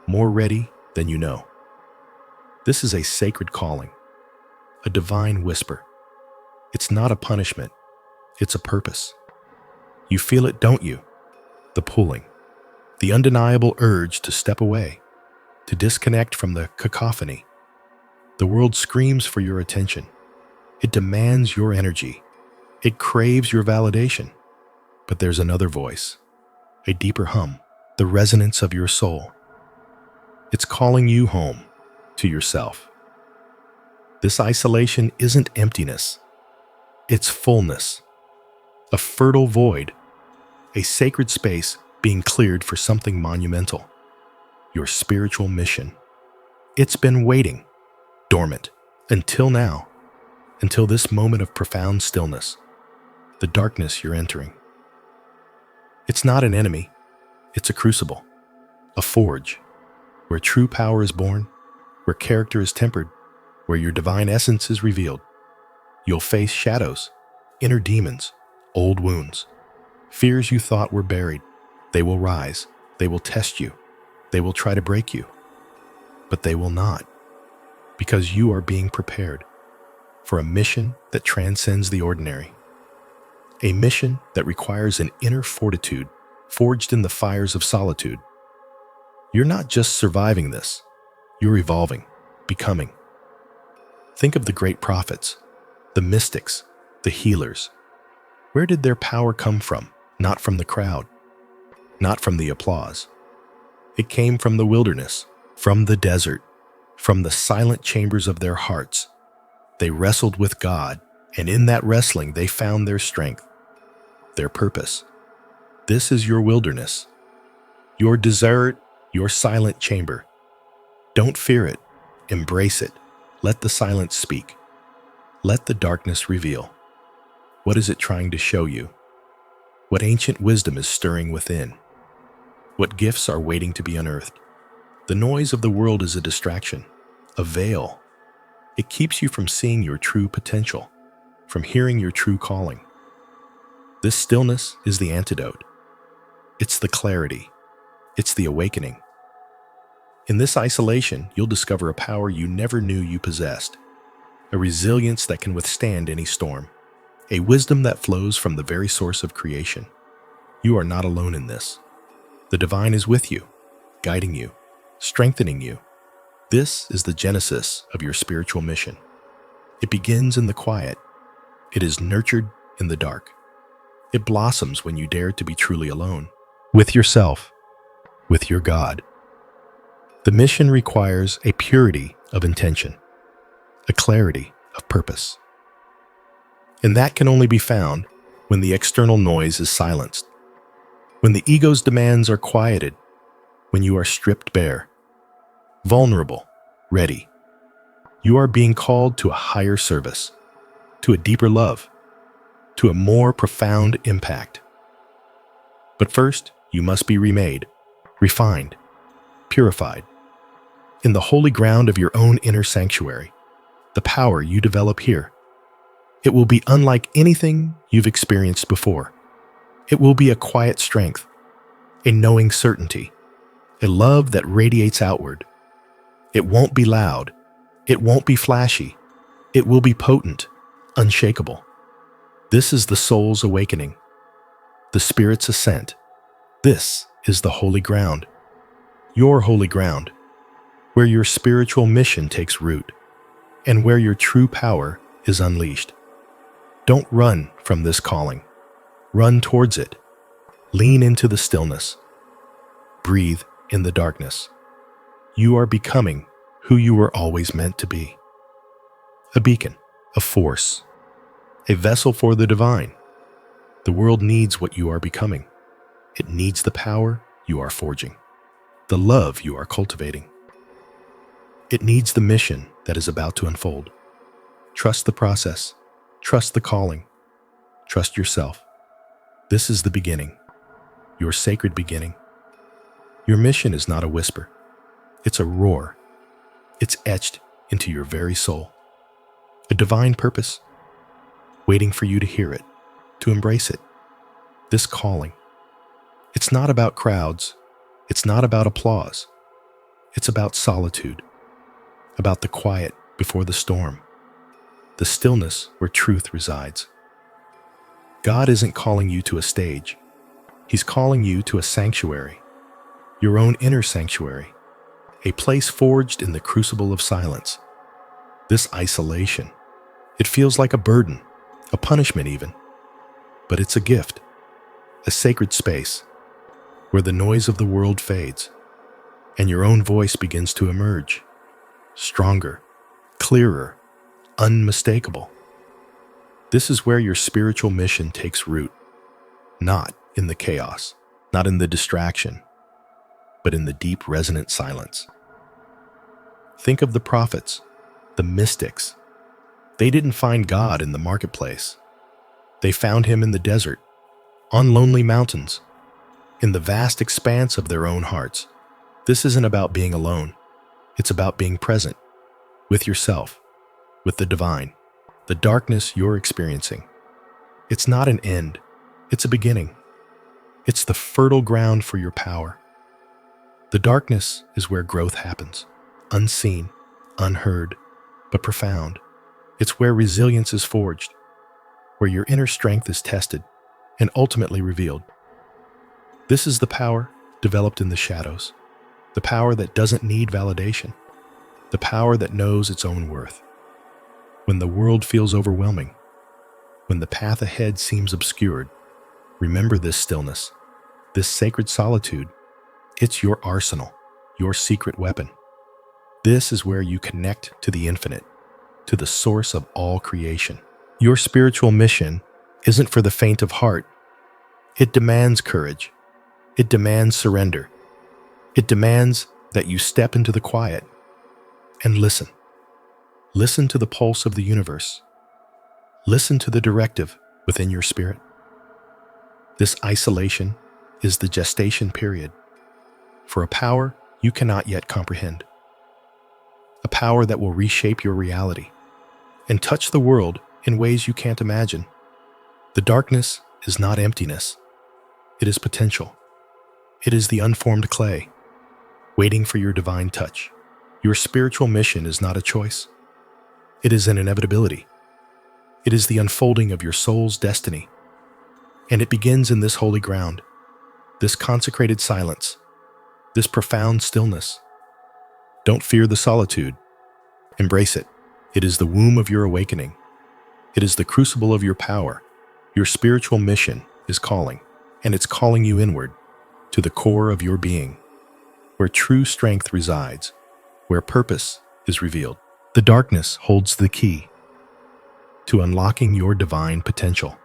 more ready than you know. This is a sacred calling, a divine whisper. It's not a punishment, it's a purpose. You feel it, don't you? The pulling, the undeniable urge to step away, to disconnect from the cacophony. The world screams for your attention. It demands your energy. It craves your validation. But there's another voice, a deeper hum, the resonance of your soul. It's calling you home to yourself. This isolation isn't emptiness, it's fullness, a fertile void, a sacred space being cleared for something monumental, your spiritual mission. It's been waiting, dormant, until now, until this moment of profound stillness, the darkness you're entering. It's not an enemy, it's a crucible, a forge, where true power is born, where character is tempered, where your divine essence is revealed. You'll face shadows, inner demons, old wounds, fears you thought were buried. They will rise, they will test you, they will try to break you, but they will not, because you are being prepared for a mission that transcends the ordinary, a mission that requires an inner fortitude forged in the fires of solitude. You're not just surviving this, you're evolving, becoming. Think of the great prophets, the mystics, the healers. Where did their power come from? Not from the crowd, not from the applause. It came from the wilderness, from the desert, from the silent chambers of their hearts. They wrestled with God, and in that wrestling they found their strength, their purpose. This is your wilderness, your desert, your silent chamber. Don't fear it, embrace it. Let the silence speak. Let the darkness reveal. What is it trying to show you? What ancient wisdom is stirring within? What gifts are waiting to be unearthed? The noise of the world is a distraction, a veil. It keeps you from seeing your true potential, from hearing your true calling. This stillness is the antidote. It's the clarity. It's the awakening. In this isolation, you'll discover a power you never knew you possessed, a resilience that can withstand any storm, a wisdom that flows from the very source of creation. You are not alone in this. The divine is with you, guiding you, strengthening you. This is the genesis of your spiritual mission. It begins in the quiet. It is nurtured in the dark. It blossoms when you dare to be truly alone, with yourself, with your God. The mission requires a purity of intention, a clarity of purpose. And that can only be found when the external noise is silenced, when the ego's demands are quieted, when you are stripped bare, vulnerable, ready. You are being called to a higher service, to a deeper love, to a more profound impact. But first, you must be remade, refined, purified. In the holy ground of your own inner sanctuary, the power you develop here, it will be unlike anything you've experienced before. It will be a quiet strength, a knowing certainty, a love that radiates outward. It won't be loud. It won't be flashy. It will be potent, unshakable. This is the soul's awakening, the spirit's ascent. This is the holy ground, your holy ground, where your spiritual mission takes root and where your true power is unleashed. Don't run from this calling. Run towards it. Lean into the stillness. Breathe in the darkness. You are becoming who you were always meant to be. A beacon, a force, a vessel for the divine. The world needs what you are becoming. It needs the power you are forging, the love you are cultivating. It needs the mission that is about to unfold. Trust the process. Trust the calling. Trust yourself. This is the beginning, your sacred beginning. Your mission is not a whisper. It's a roar. It's etched into your very soul. A divine purpose, waiting for you to hear it, to embrace it. This calling. It's not about crowds. It's not about applause. It's about solitude, about the quiet before the storm, the stillness where truth resides. God isn't calling you to a stage. He's calling you to a sanctuary, your own inner sanctuary, a place forged in the crucible of silence. This isolation, it feels like a burden, a punishment even, but it's a gift, a sacred space, where the noise of the world fades and your own voice begins to emerge, stronger, clearer, unmistakable. This is where your spiritual mission takes root, not in the chaos, not in the distraction, but in the deep resonant silence. Think of the prophets, the mystics. They didn't find God in the marketplace. They found him in the desert, on lonely mountains, in the vast expanse of their own hearts. This isn't about being alone. It's about being present, with yourself, with the divine, the darkness you're experiencing. It's not an end, it's a beginning. It's the fertile ground for your power. The darkness is where growth happens, unseen, unheard, but profound. It's where resilience is forged, where your inner strength is tested and ultimately revealed. This is the power developed in the shadows, the power that doesn't need validation, the power that knows its own worth. When the world feels overwhelming, when the path ahead seems obscured, remember this stillness, this sacred solitude. It's your arsenal, your secret weapon. This is where you connect to the infinite, to the source of all creation. Your spiritual mission isn't for the faint of heart. It demands courage. It demands surrender. It demands that you step into the quiet and listen. Listen to the pulse of the universe. Listen to the directive within your spirit. This isolation is the gestation period for a power you cannot yet comprehend. A power that will reshape your reality and touch the world in ways you can't imagine. The darkness is not emptiness. It is potential. It is the unformed clay, waiting for your divine touch. Your spiritual mission is not a choice. It is an inevitability. It is the unfolding of your soul's destiny. And it begins in this holy ground, this consecrated silence, this profound stillness. Don't fear the solitude. Embrace it. It is the womb of your awakening. It is the crucible of your power. Your spiritual mission is calling, and it's calling you inward, to the core of your being, where true strength resides, where purpose is revealed. The darkness holds the key to unlocking your divine potential.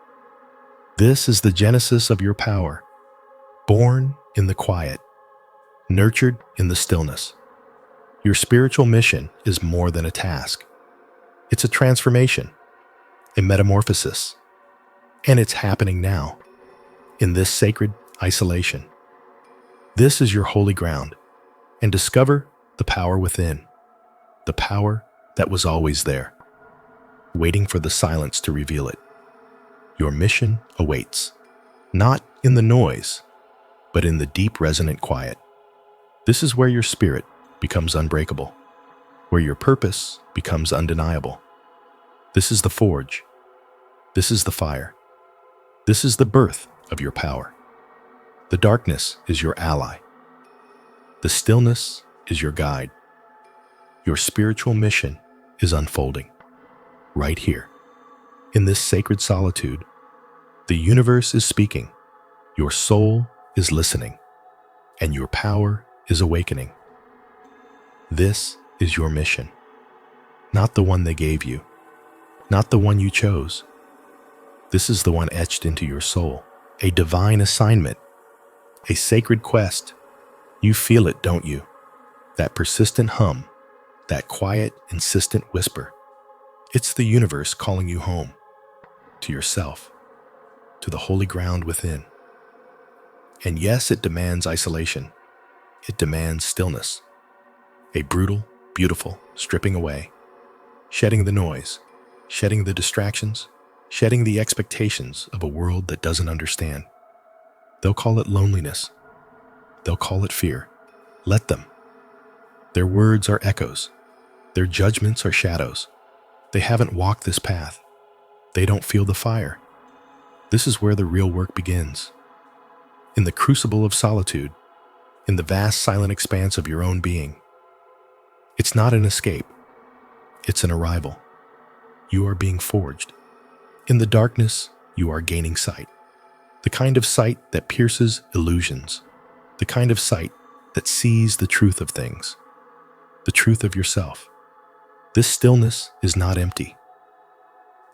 This is the genesis of your power, born in the quiet, nurtured in the stillness. Your spiritual mission is more than a task. It's a transformation, a metamorphosis, and it's happening now, in this sacred isolation. This is your holy ground, and discover the power within, the power that was always there, waiting for the silence to reveal it. Your mission awaits, not in the noise, but in the deep resonant quiet. This is where your spirit becomes unbreakable, where your purpose becomes undeniable. This is the forge. This is the fire. This is the birth of your power. The darkness is your ally. The stillness is your guide. Your spiritual mission is unfolding right here. In this sacred solitude, the universe is speaking, your soul is listening, and your power is awakening. This is your mission, not the one they gave you, not the one you chose. This is the one etched into your soul, a divine assignment, a sacred quest. You feel it, don't you? That persistent hum, that quiet, insistent whisper. It's the universe calling you home, to yourself, to the holy ground within. And yes, it demands isolation. It demands stillness. A brutal, beautiful stripping away, shedding the noise, shedding the distractions, shedding the expectations of a world that doesn't understand. They'll call it loneliness. They'll call it fear. Let them. Their words are echoes. Their judgments are shadows. They haven't walked this path. They don't feel the fire. This is where the real work begins. In the crucible of solitude, in the vast silent expanse of your own being. It's not an escape. It's an arrival. You are being forged. In the darkness, you are gaining sight. The kind of sight that pierces illusions, the kind of sight that sees the truth of things, the truth of yourself. This stillness is not empty.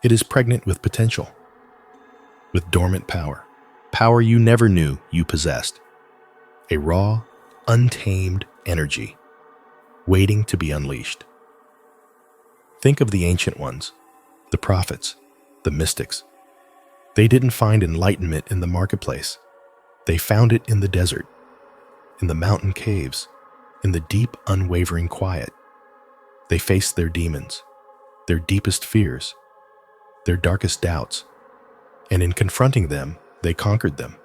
It is pregnant with potential, with dormant power, power you never knew you possessed, a raw, untamed energy waiting to be unleashed. Think of the ancient ones, the prophets, the mystics. They didn't find enlightenment in the marketplace. They found it in the desert, in the mountain caves, in the deep, unwavering quiet. They faced their demons, their deepest fears, their darkest doubts, and in confronting them, they conquered them.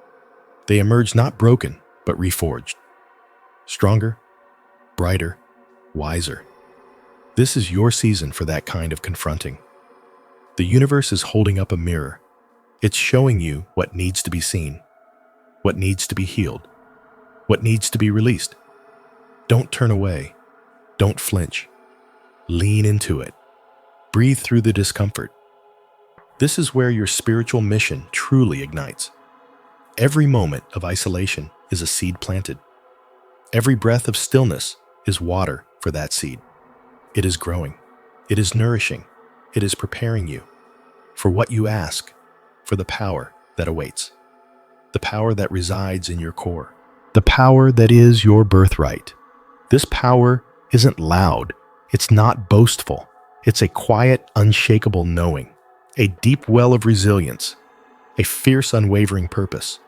They emerged not broken, but reforged, stronger, brighter, wiser. This is your season for that kind of confronting. The universe is holding up a mirror. It's showing you what needs to be seen, what needs to be healed, what needs to be released. Don't turn away. Don't flinch. Lean into it. Breathe through the discomfort. This is where your spiritual mission truly ignites. Every moment of isolation is a seed planted. Every breath of stillness is water for that seed. It is growing. It is nourishing. It is preparing you for what you ask, for the power that awaits, the power that resides in your core, the power that is your birthright. This power isn't loud. It's not boastful. It's a quiet, unshakable knowing, a deep well of resilience, a fierce, unwavering purpose.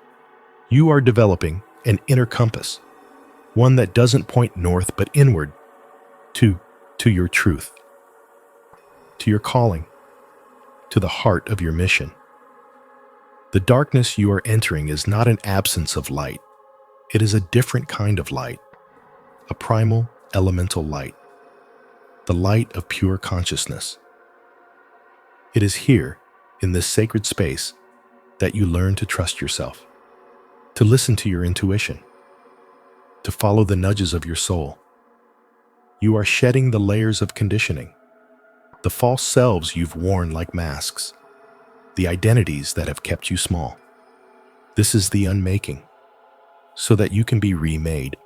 You are developing an inner compass, one that doesn't point north but inward to your truth, to your calling, to the heart of your mission. The darkness you are entering is not an absence of light. It is a different kind of light, a primal, elemental light, the light of pure consciousness. It is here, in this sacred space, that you learn to trust yourself, to listen to your intuition, to follow the nudges of your soul. You are shedding the layers of conditioning, the false selves you've worn like masks, the identities that have kept you small. This is the unmaking, so that you can be remade,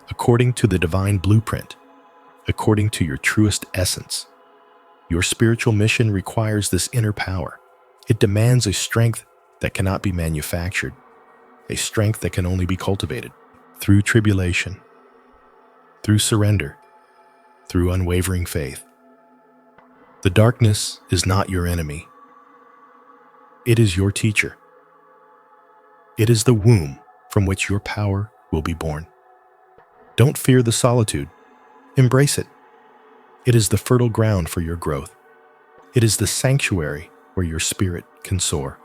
according to the divine blueprint, according to your truest essence. Your spiritual mission requires this inner power. It demands a strength that cannot be manufactured, a strength that can only be cultivated through tribulation, through surrender, through unwavering faith. The darkness is not your enemy. It is your teacher. It is the womb from which your power will be born. Don't fear the solitude. Embrace it. It is the fertile ground for your growth. It is the sanctuary where your spirit can soar.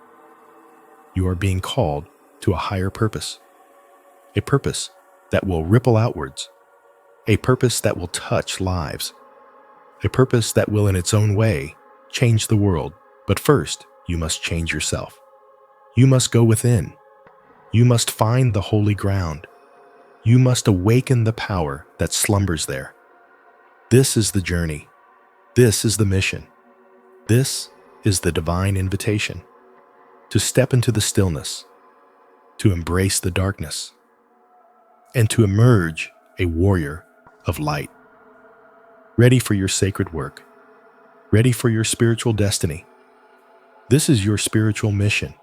You are being called to a higher purpose, a purpose that will ripple outwards, a purpose that will touch lives, a purpose that will in its own way change the world. But first, you must change yourself. You must go within. You must find the holy ground. You must awaken the power that slumbers there. This is the journey. This is the mission. This is the divine invitation to step into the stillness, to embrace the darkness, and to emerge a warrior of light, ready for your sacred work, ready for your spiritual destiny. This is your spiritual mission.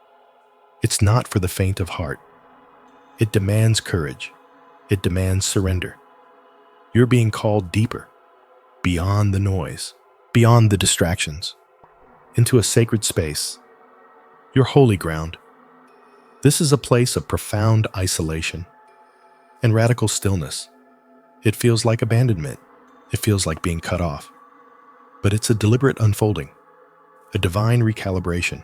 It's not for the faint of heart. It demands courage. It demands surrender. You're being called deeper, beyond the noise, beyond the distractions, into a sacred space, your holy ground. This is a place of profound isolation and radical stillness. It feels like abandonment. It feels like being cut off. But it's a deliberate unfolding, a divine recalibration.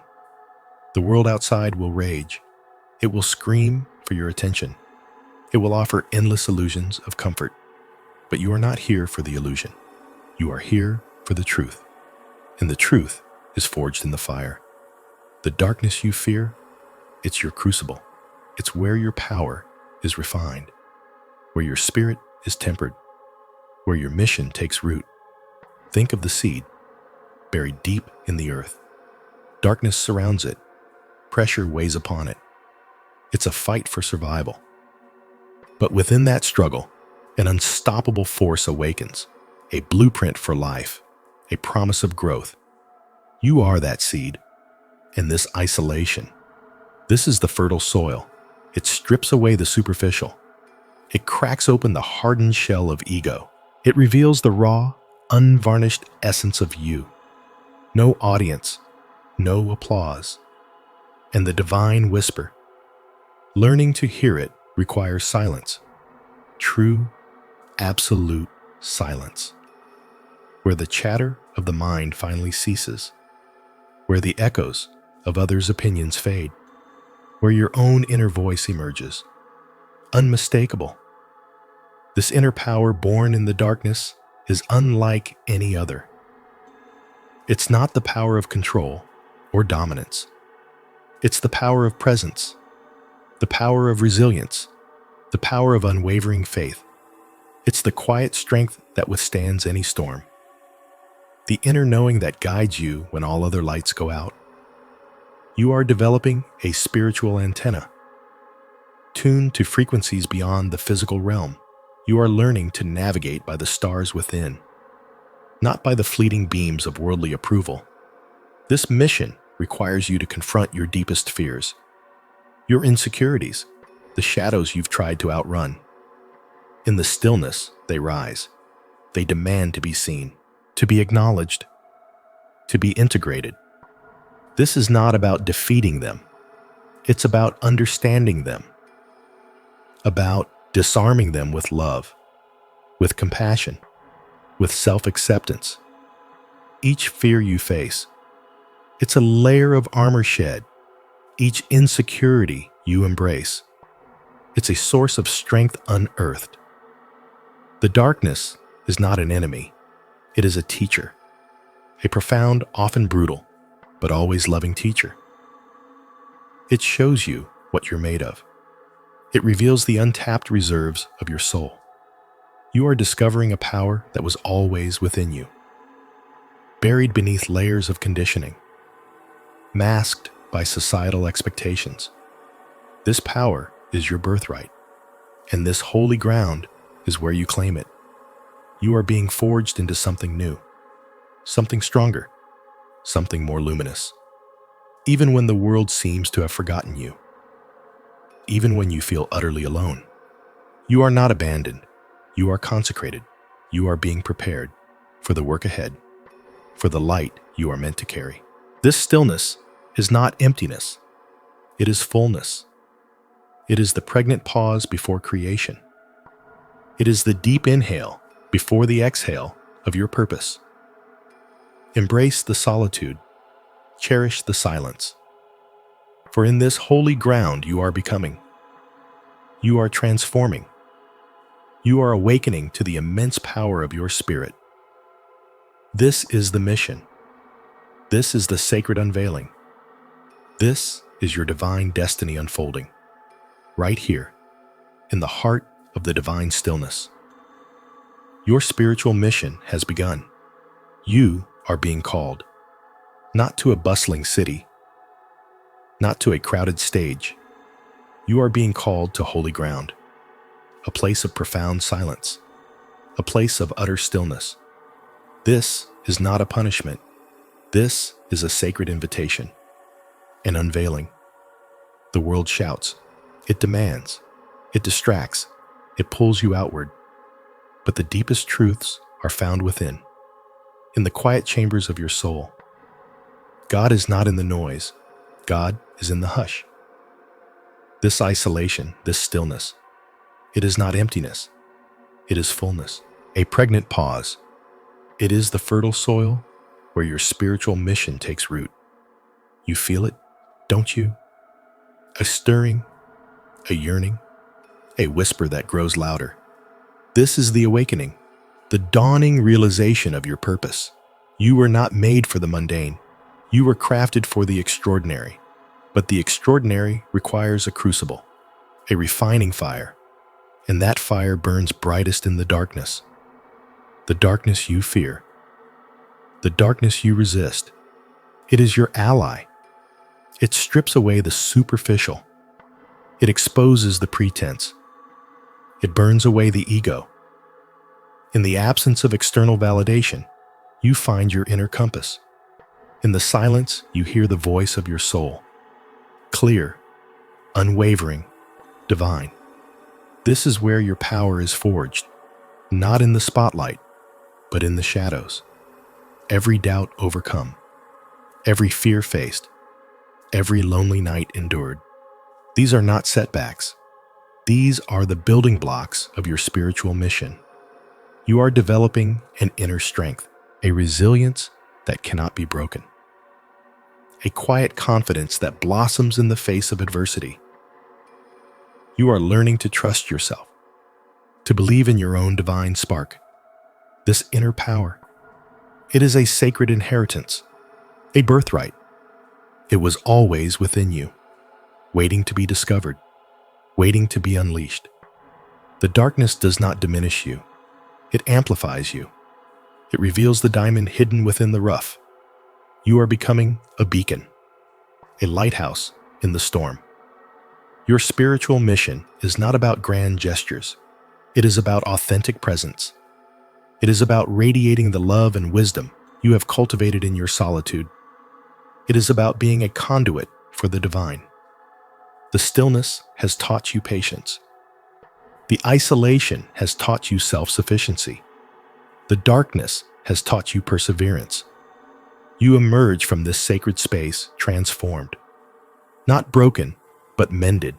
The world outside will rage. It will scream for your attention. It will offer endless illusions of comfort. But you are not here for the illusion. You are here for the truth. And the truth is forged in the fire. The darkness you fear, it's your crucible. It's where your power is refined, where your spirit is tempered, where your mission takes root. Think of the seed, buried deep in the earth. Darkness surrounds it. Pressure weighs upon it. It's a fight for survival. But within that struggle, an unstoppable force awakens, a blueprint for life, a promise of growth. You are that seed, and this isolation. This is the fertile soil. It strips away the superficial. It cracks open the hardened shell of ego. It reveals the raw, unvarnished essence of you. No audience, no applause, and the divine whisper. Learning to hear it requires silence. True, absolute silence. Where the chatter of the mind finally ceases. Where the echoes of others' opinions fade. Where your own inner voice emerges. Unmistakable. This inner power born in the darkness is unlike any other. It's not the power of control or dominance. It's the power of presence, the power of resilience, the power of unwavering faith. It's the quiet strength that withstands any storm. The inner knowing that guides you when all other lights go out. You are developing a spiritual antenna, tuned to frequencies beyond the physical realm. You are learning to navigate by the stars within, not by the fleeting beams of worldly approval. This mission requires you to confront your deepest fears, your insecurities, the shadows you've tried to outrun. In the stillness, they rise. They demand to be seen, to be acknowledged, to be integrated. This is not about defeating them. It's about understanding them, about disarming them with love, with compassion, with self-acceptance. Each fear you face, it's a layer of armor shed. Each insecurity you embrace, it's a source of strength unearthed. The darkness is not an enemy. It is a teacher, a profound, often brutal, but always loving teacher. It shows you what you're made of. It reveals the untapped reserves of your soul. You are discovering a power that was always within you, buried beneath layers of conditioning, masked by societal expectations. This power is your birthright, and this holy ground is where you claim it. You are being forged into something new, something stronger, something more luminous. Even when the world seems to have forgotten you, even when you feel utterly alone, you are not abandoned. You are consecrated. You are being prepared for the work ahead, for the light you are meant to carry. This stillness is not emptiness. It is fullness. It is the pregnant pause before creation. It is the deep inhale before the exhale of your purpose. Embrace the solitude. Cherish the silence. For in this holy ground you are becoming. You are transforming. You are awakening to the immense power of your spirit. This is the mission. This is the sacred unveiling. This is your divine destiny unfolding. Right here, in the heart of the divine stillness. Your spiritual mission has begun. You are being called, not to a bustling city, not to a crowded stage. You are being called to holy ground, a place of profound silence, a place of utter stillness. This is not a punishment. This is a sacred invitation, an unveiling. The world shouts, it demands, it distracts, it pulls you outward. But the deepest truths are found within, in the quiet chambers of your soul. God is not in the noise. God is in the hush. This isolation, this stillness, it is not emptiness. It is fullness, a pregnant pause. It is the fertile soil where your spiritual mission takes root. You feel it, don't you? A stirring, a yearning, a whisper that grows louder. This is the awakening, the dawning realization of your purpose. You were not made for the mundane. You were crafted for the extraordinary. But the extraordinary requires a crucible, a refining fire, and that fire burns brightest in the darkness you fear, the darkness you resist. It is your ally. It strips away the superficial. It exposes the pretense. It burns away the ego. In the absence of external validation, you find your inner compass. In the silence, you hear the voice of your soul. Clear, unwavering, divine. This is where your power is forged, not in the spotlight, but in the shadows. Every doubt overcome, every fear faced, every lonely night endured. These are not setbacks. These are the building blocks of your spiritual mission. You are developing an inner strength, a resilience that cannot be broken, a quiet confidence that blossoms in the face of adversity. You are learning to trust yourself, to believe in your own divine spark. This inner power, it is a sacred inheritance, a birthright. It was always within you, waiting to be discovered, waiting to be unleashed. The darkness does not diminish you. It amplifies you. It reveals the diamond hidden within the rough. You are becoming a beacon, a lighthouse in the storm. Your spiritual mission is not about grand gestures. It is about authentic presence. It is about radiating the love and wisdom you have cultivated in your solitude. It is about being a conduit for the divine. The stillness has taught you patience. The isolation has taught you self-sufficiency. The darkness has taught you perseverance. You emerge from this sacred space transformed, not broken, but mended,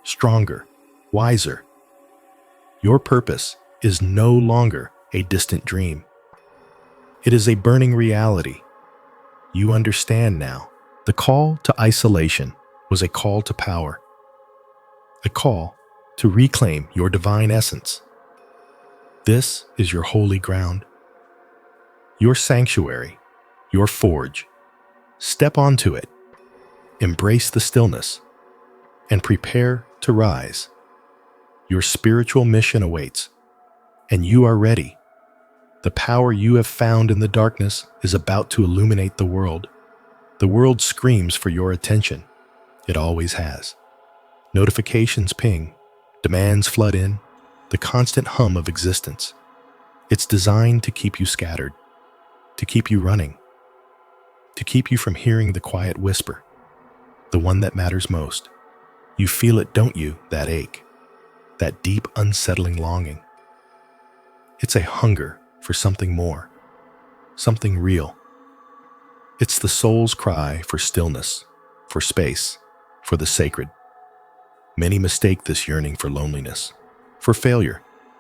stronger, wiser. Your purpose is no longer a distant dream. It is a burning reality. You understand now. The call to isolation was a call to power, a call to reclaim your divine essence. This is your holy ground, your sanctuary, your forge. Step onto it, embrace the stillness, and prepare to rise. Your spiritual mission awaits, and you are ready. The power you have found in the darkness is about to illuminate the world. The world screams for your attention. It always has. Notifications ping, demands flood in, the constant hum of existence. It's designed to keep you scattered, to keep you running, to keep you from hearing the quiet whisper, the one that matters most. You feel it, don't you, that ache, that deep, unsettling longing. It's a hunger for something more, something real. It's the soul's cry for stillness, for space, for the sacred. Many mistake this yearning for loneliness, for failure,